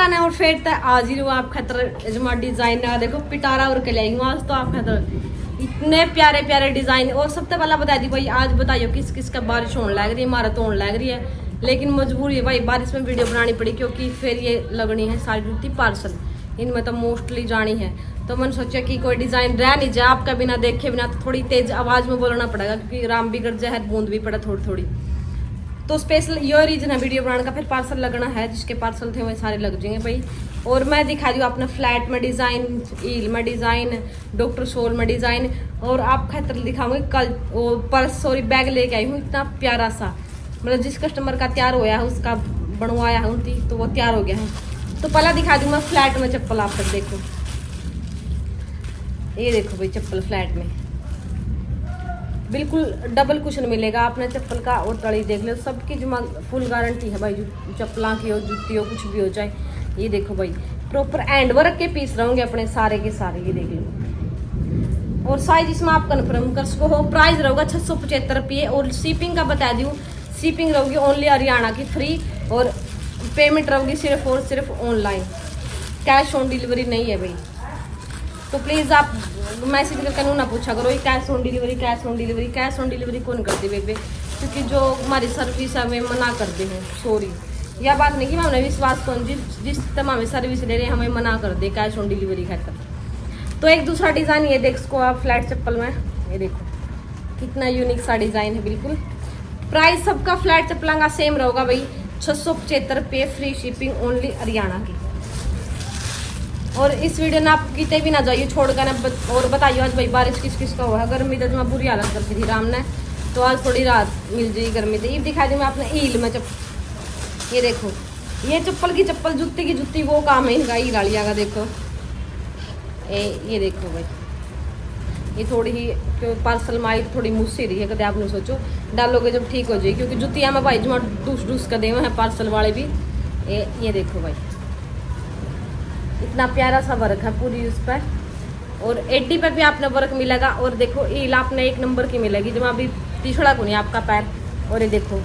दुकान है और फिर तक आज ही आप खतर जमा डिजाइन देखो पिटारा और के लाएंगे आज तो आप खतर इतने प्यारे प्यारे डिजाइन। और सबसे पहला बता दी भाई, आज बताइयो किस किस का बारिश होने लग रही है, हमारा तो होने लग रही है, लेकिन मजबूरी है भाई बारिश में वीडियो बनानी पड़ी क्योंकि फिर ये लगनी है सारी जूती पार्सल, इनमें तो मोस्टली जानी है। तो मैंने सोचा कि कोई डिजाइन रह नहीं जाए आपका बिना देखे बिना, तो थोड़ी तेज आवाज में बोलना पड़ेगा क्योंकि राम बिगड़ जाए बूंद भी पड़ा थोड़ी थोड़ी। तो स्पेशल ये रीजन है वीडियो बनाने का। फिर पार्सल लगना है, जिसके पार्सल थे वो सारे लग जाएंगे भाई। और मैं दिखा दी अपना फ्लैट में डिजाइन, ईल में डिजाइन, डॉक्टर सोल में डिजाइन, और आप खतर दिखाऊंगी कल वो पर्स सॉरी बैग लेके आई हूँ इतना प्यारा सा, मतलब जिस कस्टमर का तैयार होया है उसका बनवाया है उनकी तो वो तैयार हो गया है। तो पहला दिखा दूँ मैं फ्लैट में चप्पल, आप तक देखो, ये देखो भाई चप्पल फ्लैट में बिल्कुल डबल कुशन मिलेगा आपने चप्पल का, और तड़ी देख लो सबकी जमा फुल गारंटी है भाई, चप्पला की हो जुत्ती हो कुछ भी हो जाए। ये देखो भाई प्रॉपर एंड वर्क के पीस रहेंगे अपने सारे के सारे, ये देख लो। और साइज इसमें आप कन्फर्म कर सको हो। प्राइस रहेगा 675 रुपये, और शिपिंग का बता दूँ, शिपिंग रहेगी ओनली हरियाणा की फ्री, और पेमेंट रहेगी सिर्फ और सिर्फ ऑनलाइन, कैश ऑन डिलीवरी नहीं है भाई। तो प्लीज़ आप मैसेज करके ना पूछा करो ये cash on delivery, cash on delivery, cash on delivery कौन करती बेबे, क्योंकि जो हमारी सर्विस है हमें मना करते हैं। सॉरी, यह बात नहीं कि मैं हमें विश्वास कौन जिस तरह हमें सर्विस ले रहे हैं हमें मना कर दे कैश ऑन डिलीवरी खाकर। तो एक दूसरा डिज़ाइन ये देख सको आप फ्लैट चप्पल में, ये देखो कितना यूनिक सा डिज़ाइन है बिल्कुल। प्राइस सबका फ्लैट चप्पलों का सेम रहेगा भाई, 675 रुपये, फ्री शिपिंग ओनली हरियाणा की। और इस वीडियो ने आप कितने भी ना जाइए छोड़ कर ना, और बताइए आज भाई बारिश किस किस का हुआ है। गर्मी तो मैं बुरी हालत करती थी राम ने, तो आज थोड़ी राहत मिल जाएगी गर्मी से। ये दिखा दी मैं अपने ईल में ये देखो, ये चप्पल की चप्पल, जूती की जूती, वो काम है इनका ईल वालिया का। देखो ये देखो भाई, ये थोड़ी ही पार्सल में आई थोड़ी मुझसे रही है, कदे आपने सोचो डालोगे जब ठीक हो जाएगी, क्योंकि जुतियाँ में भाई जो डूस डूस कर दे हैं पार्सल वाले भी। ये देखो भाई इतना प्यारा सा वर्क है पूरी उस पर, और एडी पर भी आपने वर्क मिलेगा। और देखो ईल आपने एक नंबर की मिलेगी, जब अभी पिछड़ा को नहीं आपका पैर। और ये देखो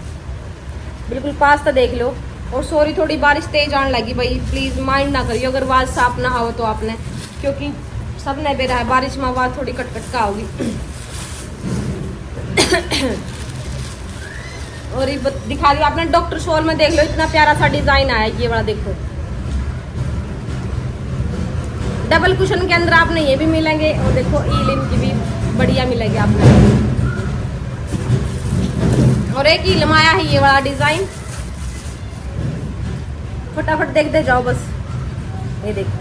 बिल्कुल पास तो देख लो। और सॉरी थोड़ी बारिश तेज आने लगी भाई, प्लीज़ माइंड ना करिए अगर आवाज़ साफ ना हो तो आपने, क्योंकि सब ने बेरा है बारिश में आवाज़ थोड़ी कटकट का होगी। और ये दिखा दिया आपने डॉक्टर सोल में, देख लो इतना प्यारा सा डिजाइन आया ये वाला। देखो डबल कुशन के अंदर आपने ये भी मिलेंगे, और देखो ईल इनकी भी बढ़िया मिलेगी आपको। और एक ईल में आया है ये वाला डिजाइन, फटाफट देखते जाओ बस। ये देखो,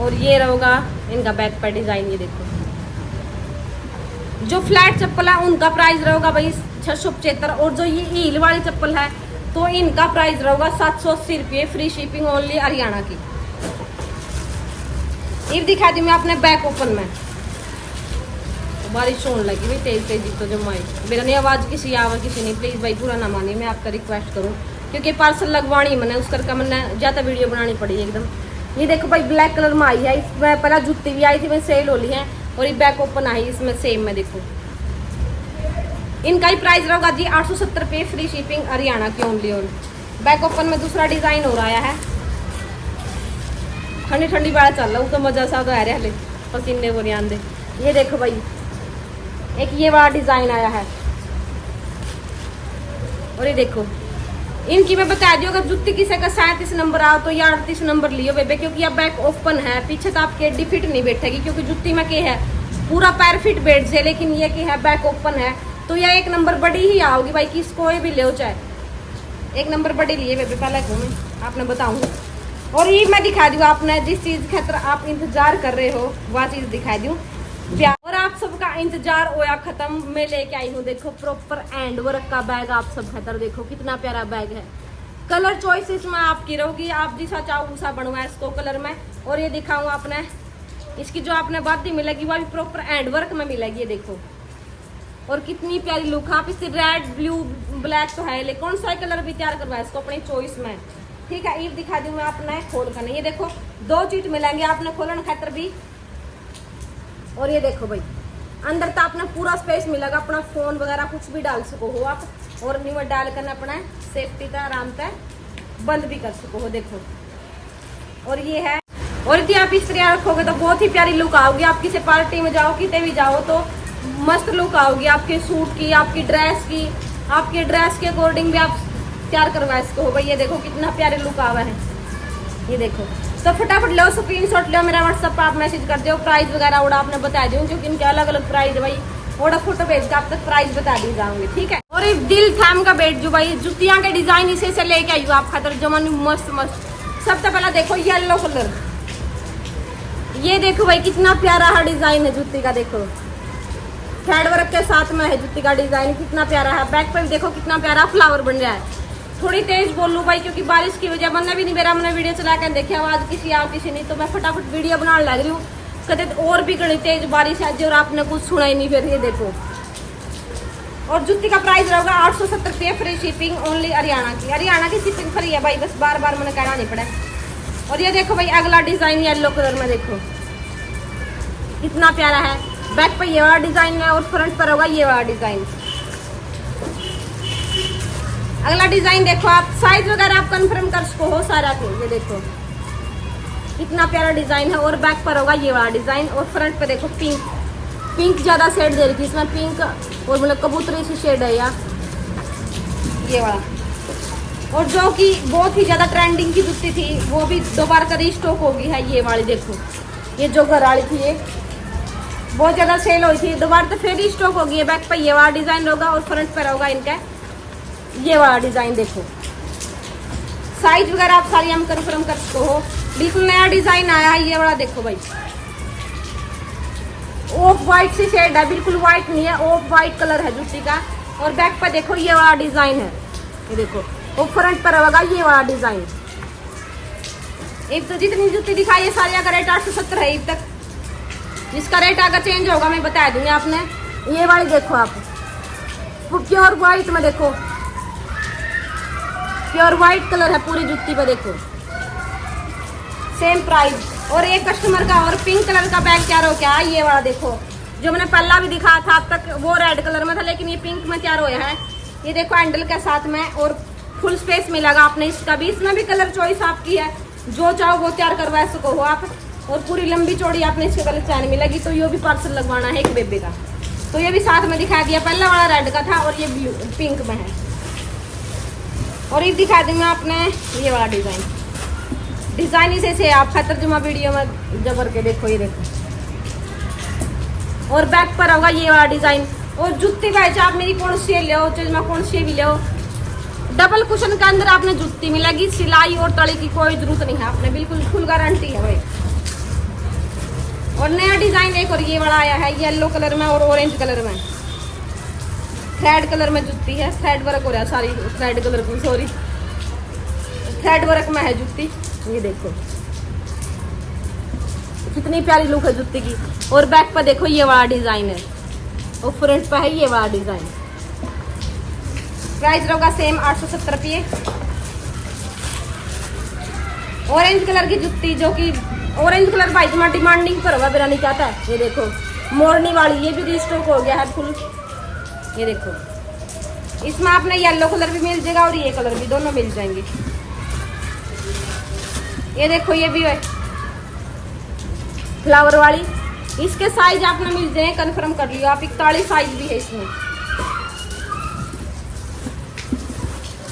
और ये रहेगा इनका बैक पर डिजाइन। ये देखो जो फ्लैट चप्पल है उनका प्राइस रहेगा भाई 675, और जो ये ईल वाली चप्पल है तो इनका प्राइस रहेगा 780 रुपये, फ्री शिपिंग ओनली हरियाणा की। ये दिखा दी मैं अपने बैक ओपन में, तो बारिश होने लगी भाई तेज तेजी, तो जमाई मेरा नहीं आवाज़ किसी आवा किसी नहीं, प्लीज़ भाई पूरा ना मानिए, मैं आपका रिक्वेस्ट करूँ क्योंकि पार्सल लगवानी मैंने उस करके मैंने ज़्यादा वीडियो बनानी पड़ी एकदम। ये देखो भाई ब्लैक कलर में आई है, इसमें पहला जूती भी आई थी मैं सेल हो ली है, और ये बैक ओपन आई इसमें सेम में। देखो इनका ही प्राइस रहेगा जी 870 रुपये, फ्री शिपिंग हरियाणा की ओनली। और बैक ओपन में दूसरा डिज़ाइन हो रहा है, ठंडी ठंडी बाढ़ चल रहा हूँ तो मज़ा सा तो आ रहा है, पसीने को नहीं आते। ये देखो भाई एक ये वाला डिज़ाइन आया है, और ये देखो इनकी मैं बता दी अगर जुत्ती किसी का 37 नंबर आओ तो या 38 नंबर लियो बेबे, क्योंकि अब बैक ओपन है, पीछे तो आपके एडी फिट नहीं बैठेगी, क्योंकि जुत्ती में के है पूरा पैर फिट बैठ से, लेकिन ये की है बैक ओपन है तो यह एक नंबर बड़ी ही आओगी भाई, किसको भी ले चाहे एक नंबर बड़ी लिए बेबे। पहले घूमे आपने बताऊंगी, और ये मैं दिखा दूँ आपने जिस चीज़ खातर आप इंतजार कर रहे हो वह चीज़ दिखा दूँ। और आप सबका इंतजार होया खत्म, मैं लेके आई हूँ देखो प्रॉपर एंड वर्क का बैग आप सब खातर। देखो कितना प्यारा बैग है, कलर चॉइस इसमें आपकी रहोगी, आप जिसा चाहो उसा बनवाए इसको कलर में। और ये दिखाऊँ आपने इसकी जो आपने बाती मिलेगी वह भी प्रॉपर एंड वर्क में मिलेगी। ये देखो और कितनी प्यारी लुक, आप इससे रेड ब्लू ब्लैक तो है, लेकिन कौन सा कलर भी तैयार करवाए इसको अपनी चॉइस में। ठीक है, ये दिखा दूँ मैं अपना खोल कर, ये देखो 2 चीट मिलेंगे आपने खोलन खातर भी। और ये देखो भाई अंदर तो आपने पूरा स्पेस मिलेगा, अपना फोन वगैरह कुछ भी डाल सको हो आप, और नीचे डाल कर अपना सेफ्टी का आराम का बंद भी कर सको हो, देखो। और ये है, और यदि आप इस तरह रखोगे तो बहुत ही प्यारी लुक आओगी। आप किसी पार्टी में जाओ, कितने भी जाओ तो मस्त लुक आओगी आपके सूट की, आपकी ड्रेस की। आपके ड्रेस के अकॉर्डिंग भी आप तैयार करवा इसको होगा। ये देखो कितना प्यारे लुक आवा है, ये देखो। तो फटाफट लो, स्क्रीनशॉट लो, मेरा व्हाट्सएप पर आप मैसेज कर दो। प्राइस वगैरह और आपने बता दूँ, क्योंकि इनके अलग अलग प्राइस है भाई। और फोटो भेज के आप तक प्राइस बता दी जाऊंगी, ठीक है। और एक दिल थैम का बेट जो भाई जुतियां के डिजाइन इसे से लेके आई हूँ आप खातर, जो मन मस्त मस्त। सबसे पहले देखो येलो कलर, ये देखो भाई कितना प्यारा है डिजाइन है जुत्ती का। देखो थ्रेड वर्क के साथ में है जुत्ती का डिजाइन, कितना प्यारा है। बैक पर भी देखो कितना प्यारा फ्लावर बन रहा है। थोड़ी तेज बोलूँ भाई, क्योंकि बारिश की वजह बनने भी नहीं मेरा, मैंने वीडियो चला कर देखे आवाज किसी आ किसी नहीं, तो मैं फटाफट वीडियो बनाने लग रही हूँ। कहते और भी बड़ी तेज बारिश है जो, और आपने कुछ सुना ही नहीं फिर। ये देखो, और जुत्ती का प्राइस रहेगा 870 रुपये, फ्री शिपिंग ओनली हरियाणा की। हरियाणा की शिपिंग फ्री है भाई, बस बार बार मैंने कहना नहीं पड़ा। और ये देखो भाई अगला डिजाइन येलो कलर में, देखो कितना प्यारा है। बैक पर ये वाला डिजाइन है और फ्रंट पर होगा ये वाला डिजाइन। अगला डिजाइन देखो आप, साइज वगैरह आप कंफर्म कर सको हो सारा के। ये देखो कितना प्यारा डिजाइन है, और बैक पर होगा ये वाला डिजाइन। और फ्रंट पे देखो पिंक, पिंक ज्यादा शेड दे रही थी इसमें, पिंक और मतलब कबूतरी सी शेड है यार, ये वाला। और जो कि बहुत ही ज्यादा ट्रेंडिंग की जुत्ती थी, वो भी दोबारा का रीस्टॉक होगी है ये वाली। देखो ये जो घर वाली थी, ये बहुत ज्यादा सेल हुई थी, दोबारा तो फिर रीस्टॉक होगी है। बैक पर ये वाला डिजाइन होगा और फ्रंट पर होगा इनका ये वाला डिजाइन। देखो साइज वगैरह आप सारी हम कंफर्म कर सकते हो। बिल्कुल नया डिजाइन आया है ये वाला। देखो भाई ऑफ वाइट सी शेड है, बिल्कुल व्हाइट नहीं है, ऑफ वाइट कलर है जुत्ती का। और बैक पर देखो ये वाला डिजाइन है, ये देखो। और फ्रंट पर होगा ये वाला डिजाइन। एक तो जितनी जुत्ती दिखाई है सारी का रेट 870 है अब तक। जिसका रेट अगर चेंज होगा मैं बता दूंगी आपने। ये वाली देखो आप, प्योर व्हाइट में, देखो प्योर व्हाइट कलर है पूरी जुत्ती पे। देखो सेम प्राइस। और एक कस्टमर का और पिंक कलर का बैग तैयार हो क्या, ये वाला देखो, जो मैंने पहला भी दिखाया था अब तक वो रेड कलर में था, लेकिन ये पिंक में तैयार होया है। ये देखो हैंडल के साथ में, और फुल स्पेस मिलेगा आपने इसका भी। इसमें भी कलर चॉइस आपकी है, जो चाहो वो तैयार करवा सको हो आप। और पूरी लंबी चौड़ी आपने इसके कलर चैन मिलेगी। तो ये भी पार्सल लगवाना है एक बेबे का, तो ये भी साथ में दिखा दिया। पहला वाला रेड का था और ये ब्लू पिंक में है। और ये दिखा दूंगा आपने ये वाला डिजाइन। डिजाइन इसे से आप तर्जुमा वीडियो में जबर के देखो, ये देखो। और बैक पर होगा ये वाला डिजाइन। और जुत्ती का आप मेरी कौन सी ले, चाहे कौन सी भी ले, डबल कुशन के अंदर आपने जुत्ती मिलेगी। सिलाई और तली की कोई जरूरत नहीं है आपने, बिल्कुल फुल गारंटी है भाई। और नया डिजाइन एक और ये वाला आया है येलो कलर में और ऑरेंज कलर में। थ्रेड कलर में जुत्ती है, थ्रेड वर्क हो रहा है सारी, थ्रेड कलर को सॉरी, थ्रेड वर्क में है जुत्ती। ये देखो कितनी प्यारी लुक है जुत्ती की। और बैक पर देखो ये वाला डिजाइन है, और फ्रंट पर है ये वाला डिजाइन। प्राइस रहेगा सेम 870 रुपये। ऑरेंज कलर की जुत्ती, जो कि ऑरेंज कलर भाई तुम्हारा डिमांडिंग पर होगा, मेरा नहीं कहता है। ये देखो मोरनी वाली, ये भी रीस्टॉक हो गया है फुल। ये देखो इसमें आपने येलो कलर भी मिल जाएगा और ये कलर भी, दोनों मिल जाएंगे। ये देखो ये भी है फ्लावर वाली, इसके साइज आपने मिल जाए, कंफर्म कर लियो आप। 41 साइज भी है इसमें।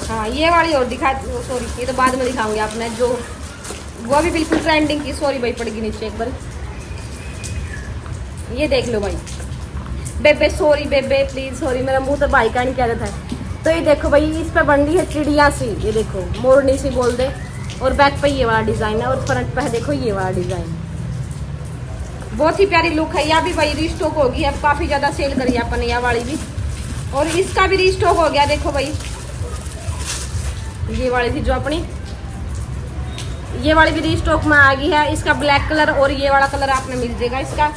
हाँ ये वाली और दिखा, सॉरी ये तो बाद में दिखाऊंगी आपने, जो वो भी बिल्कुल ट्रेंडिंग की। सॉरी भाई पड़ गई नीचे एक बार, ये देख लो भाई। बेबे सॉरी, बेबे प्लीज सॉरी, मेरा मुंह तो भाई का नहीं कह रहा था। तो ये देखो भाई इस पे बन रही है चिड़िया सी, ये देखो मोरनी सी बोल दे। और बैक पे ये वाला डिजाइन है, और फ्रंट पे है देखो ये वाला डिजाइन। बहुत ही प्यारी लुक है। यह भी भाई रीस्टॉक होगी, अब काफी ज्यादा सेल करी अपन यह वाली भी, और इसका भी रीस्टॉक हो गया। देखो भाई ये वाली थी जो अपनी, ये वाली भी रीस्टॉक में आ गई है। इसका ब्लैक कलर और ये वाला कलर आपने मिल जाएगा इसका।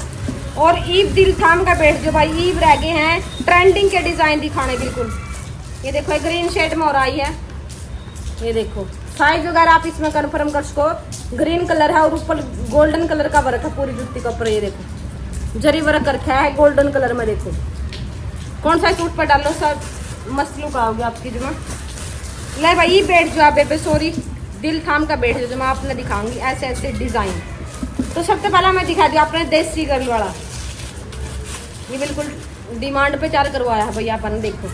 और ईव दिल थाम का बेट, जो भाई ईव रह गए हैं ट्रेंडिंग के डिजाइन दिखाने बिल्कुल। ये देखो ग्रीन शेड में और आई है। ये देखो साइज वगैरह आप इसमें कंफर्म कर सको। ग्रीन कलर है और ऊपर गोल्डन कलर का वर्क है पूरी जुत्ती के ऊपर। ये देखो जरी वर्क रखा है गोल्डन कलर में। देखो कौन सा सूट पर डालो सब मस्त लुक आओगे आपकी जुमा। ले भाई बैठ जाओ बेबे, सॉरी दिल थाम का बैठ जाओ, जो मैं आपने दिखाऊंगी ऐसे ऐसे डिजाइन। तो सबसे पहला मैं दिखा दिया आपने देसी गर्ल वाला, ये बिल्कुल डिमांड पे तैयार करवाया है भैया अपन। देखो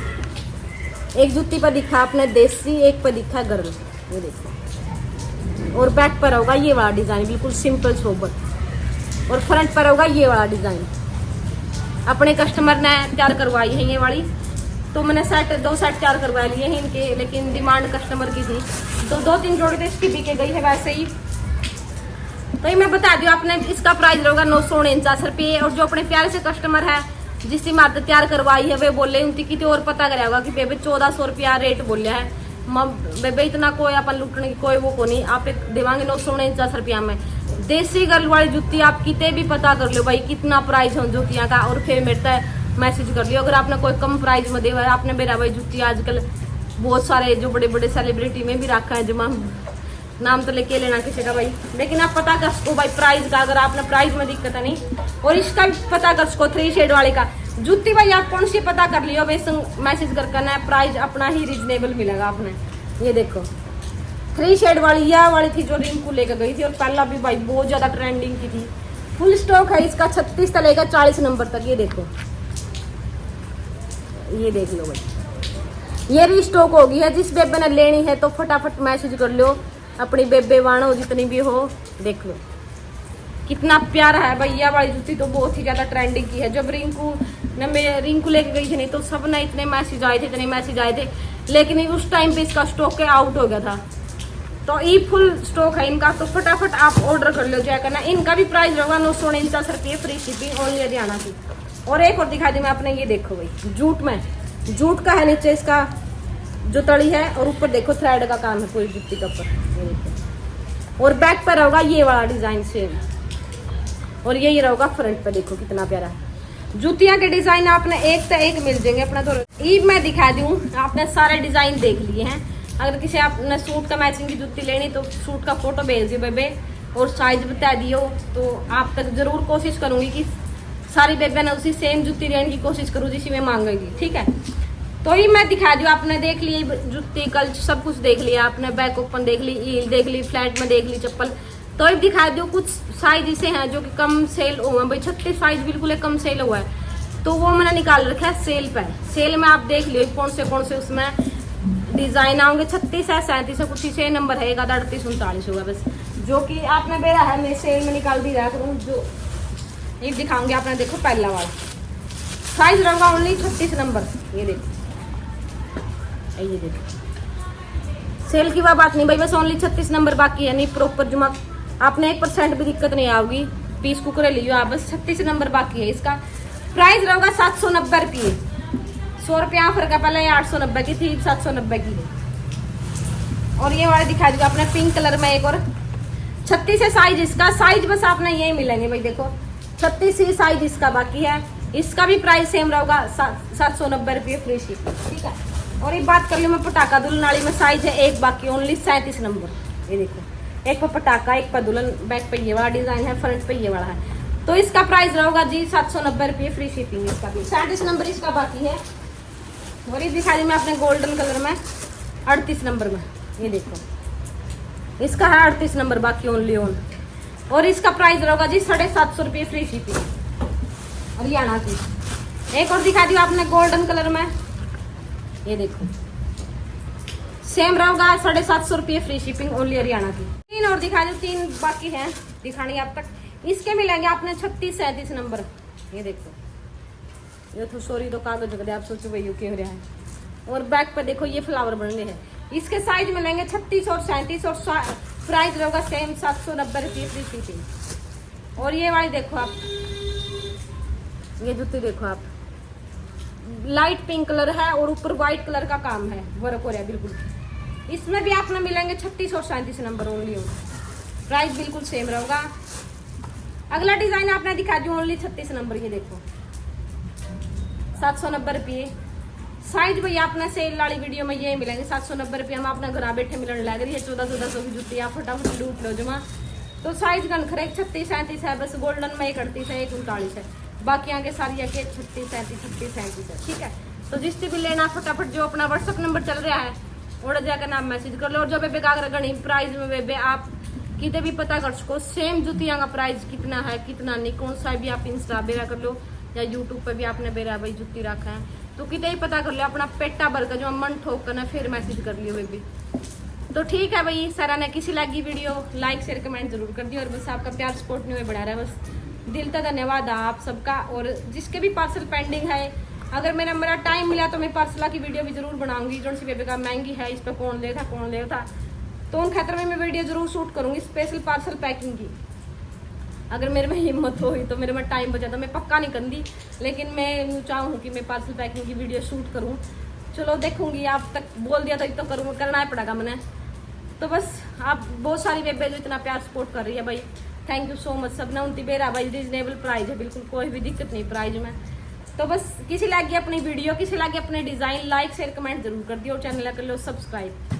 एक जूती पर दिखा आपने देसी, एक पर दिखा गर्ल, ये देखो। और बैक पर होगा ये वाला डिजाइन बिल्कुल सिंपल सोबर, और फ्रंट पर होगा ये वाला डिजाइन। अपने कस्टमर ने तैयार करवाई है ये वाली, तो मैंने दो सेट तैयार करवा लिए हैं इनके, लेकिन डिमांड कस्टमर की थी तो 2-3 जोड़ी तो इसकी बिके गई है वैसे ही। तो ये मैं बता दूँ आपने, इसका प्राइस रहेगा 949 रुपये। और जो अपने प्यारे से कस्टमर है जिसकी मात्र तैयार करवाई है वे बोले उनकी की तो और पता करेगा कि बेबे 1400 रुपया रेट बोलिया है। बेबे इतना कोई अपन लुटने की कोई वो को नहीं, आप एक देवांगे 949 रुपया में। देसी गर्ल वाली जूती आप कितने भी पता कर लो भाई कितना प्राइस है जूतियाँ का, और फिर मेरे तक मैसेज कर लियो। अगर आपने कोई कम प्राइस में देवा है, आपने मेरा भाई जूती आजकल बहुत सारे जो बड़े बड़े सेलिब्रिटी में भी रखा है, जो नाम तो लेके लेना किसी का भाई, लेकिन आप पता कर सको भाई प्राइस का, अगर आपने प्राइस में दिक्कत है नहीं। और इसका भी पता कर सको 3 शेड वाले का जूती भाई, आप कौन सी पता कर लियो वैसे मैसेज कर करना है, प्राइस अपना ही रिजनेबल मिलेगा आपने। ये देखो 3 शेड वाली यह वाली थी जो रिंकू लेकर गई थी, और पहला भी भाई बहुत ज्यादा ट्रेंडिंग की थी। फुल स्टॉक है इसका 36 से लेकर 40 नंबर तक। ये देखो, ये देख लो भाई, ये भी स्टॉक होगी है। जिस बेबे ने लेनी है तो फटाफट मैसेज कर लो, अपनी बेबे वाणो जितनी भी हो। देख लो कितना प्यारा है भैया वाली जूती, तो बहुत ही ज्यादा ट्रेंडिंग की है। जब रिंकू लेके गई थी नहीं तो सब ने इतने मैसेज आए थे, लेकिन उस टाइम पे इसका स्टॉक आउट हो गया था। तो ये फुल स्टॉक है इनका, तो फटाफट आप ऑर्डर कर लो जाया करना। इनका भी प्राइस रहेगा 949 रुपये, फ्री शिपिंग ओनली हरियाणा की। और एक और दिखा दी मैं आपने, ये देखो भाई जूट में, जूट का है नीचे इसका जो तड़ी है, और ऊपर देखो थ्रेड का काम है पूरी जुत्ती का ऊपर। और बैक पर होगा ये वाला डिजाइन सेम, और यही रहेगा फ्रंट पे। देखो कितना प्यारा है। जूतियां के डिजाइन आपने एक से एक मिल जाएंगे अपना। तो ईब मैं दिखा दूं, आपने सारे डिजाइन देख लिए हैं। अगर किसी आपने सूट का मैचिंग की जूती लेनी तो सूट का फोटो भेज दियो बेबे, और साइज बता दियो, तो आप तक जरूर कोशिश करूंगी कि सारी बेबे ने उसी सेम जूती लेने की कोशिश करूँ जिसी में मांगेगी, ठीक है। तो ही मैं दिखा दूँ, आपने देख ली जूती कल सब कुछ देख लिया आपने, बैक ओपन देख ली, हील देख ली, फ्लैट में देख ली चप्पल। तो अब दिखा दो कुछ साइज ऐसे हैं जो कि कम सेल हुआ है भाई। 36 साइज बिल्कुल एक कम सेल हुआ है, तो वो मैंने निकाल रखा है सेल पे। सेल में आप देख लियो कौन से उसमें डिजाइन आओगे। 36 है, 37 है, कुछ 6 नंबर है, एक आधा 38 39 होगा बस, जो कि आपने मेरा है मैं सेल में निकाल दी रहा करूँ। जो ये दिखाऊंगी आपने, देखो पहला वाला साइज रहेगा ओनली 36 नंबर। ये देखो, ये देखो सेल की वह बात नहीं भाई, बस ओनली 36 नंबर बाकी है। नहीं प्रॉपर जुमा आपने 1% भी दिक्कत नहीं आओगी, पीस कुकरे लियो आप, बस 36 नंबर बाकी है। इसका प्राइस रहेगा 790 रुपये, 100 रुपया फर्क है। पहले 890 की थी, 790 की है। और ये वाले दिखा दूंगा आपने पिंक कलर में एक, और 36 है साइज इसका। साइज बस आपने यही मिलेंगे भाई, देखो 36 ही साइज इसका बाकी है। इसका भी प्राइस सेम रहेगा 790 रुपये, फ्री शिपिंग, ठीक है। और एक बात कर ली मैं पटाखा दुल्हन वाली में, साइज है एक बाकी ओनली 37 नंबर। ये देखो एक पर पटाखा, एक पर दुल्हन, बैक पे ये वाला डिजाइन है, फ्रंट पे ये वाला है। तो इसका प्राइस रहेगा जी 790 रुपये, फ्री शिपिंग। इसका भी 37 नंबर इसका बाकी है। और ये दिखा दी मैं अपने गोल्डन कलर में 38 नंबर में। ये देखो इसका है 38 नंबर बाकी ओनली ओन। और इसका प्राइस रहेगा जी 750 रुपये, फ्री शिपिंग हरियाणा की। एक और दिखा दी आपने गोल्डन कलर में, ये देखो सेम रहेगा 750 रुपये, फ्री शिपिंग ओनली हरियाणा की। 3 और दिखा दो, 3 बाकी हैं दिखानी आप तक। इसके मिलेंगे आपने 36 37 नंबर। ये देखो, ये तो सॉरी तो कागज कर दे, आप सोचो भाई क्यों हो रहा है। और बैक पर देखो ये फ्लावर बनने हैं। इसके साइज मिलेंगे 36 और 37, और प्राइस रहेगा सेम 790 रुपये, फ्री शिपिंग। और ये वाली देखो आप, ये जूती देखो आप, लाइट पिंक कलर है और ऊपर व्हाइट कलर का काम है, वर्क हो रहा है बिल्कुल। इसमें भी आपने मिलेंगे 36 और 37 नंबर ओनली। प्राइस बिल्कुल सेम रहेगा। अगला डिजाइन आपने दिखा दी ओनली 36 नंबर। ये देखो 790 रुपये साइज भैया आपने सेल वाली वीडियो में ये मिलेंगे 790 रुपये। हम अपना घर बैठे मिलने लग रही है 1400 की जुत्ती, आप फटाफट लूट लो जमा। तो साइज गन खरे 36 37 है, बस गोल्डन में 38 है, 39 है, बाकी आगे सारी आके 36 37 36 37 है, ठीक है। तो जिससे भी लेना फटाफट जो अपना व्हाट्सअप नंबर चल रहा है और जाकर नाम मैसेज कर लो। और जो बेबे का अगर घनी प्राइस में बेबे आप कितने भी पता कर सको सेम जुतियां का प्राइस कितना है कितना नहीं, कौन सा भी आप इंस्टा बेरा कर लो या यूट्यूब पे भी आपने बेरा भाई जुती रखा है तो कितने ही पता कर लो, अपना पेटा भर कर जो मन ठोक करना फिर मैसेज कर लियो बेबी। तो ठीक है भाई, सारा ने किसी लगी वीडियो लाइक शेयर कमेंट जरूर कर दियो। और बस आपका प्यार सपोर्ट नहीं हुए बढ़ा रहा है, बस दिल का धन्यवाद आप सबका। और जिसके भी पार्सल पेंडिंग है, अगर मेरा टाइम मिला तो मैं पार्सला की वीडियो भी जरूर बनाऊंगी। जो सी बेबे का महंगी है, इस पर कौन ले था तो उन खतर में मैं वीडियो जरूर शूट करूंगी स्पेशल पार्सल पैकिंग की। अगर मेरे में हिम्मत होगी तो मेरे में टाइम बचा तो मैं पक्का नहीं करती, लेकिन मैं चाहूँ कि मैं पार्सल पैकिंग की वीडियो शूट करूँ। चलो देखूंगी, आप तक बोल दिया तो करूँ, करना ही पड़ेगा मैंने। तो बस आप बहुत सारी बेबे जो इतना प्यार सपोर्ट कर रही है भाई, थैंक यू सो मच। सब ने 29 बेरा भाई रीजनेबल प्राइस है, बिल्कुल कोई भी दिक्कत नहीं प्राइस में। तो बस किसी लगी अपनी वीडियो, किसी लगी अपने डिजाइन, लाइक शेयर कमेंट जरूर कर दियो और चैनल कर लो सब्सक्राइब।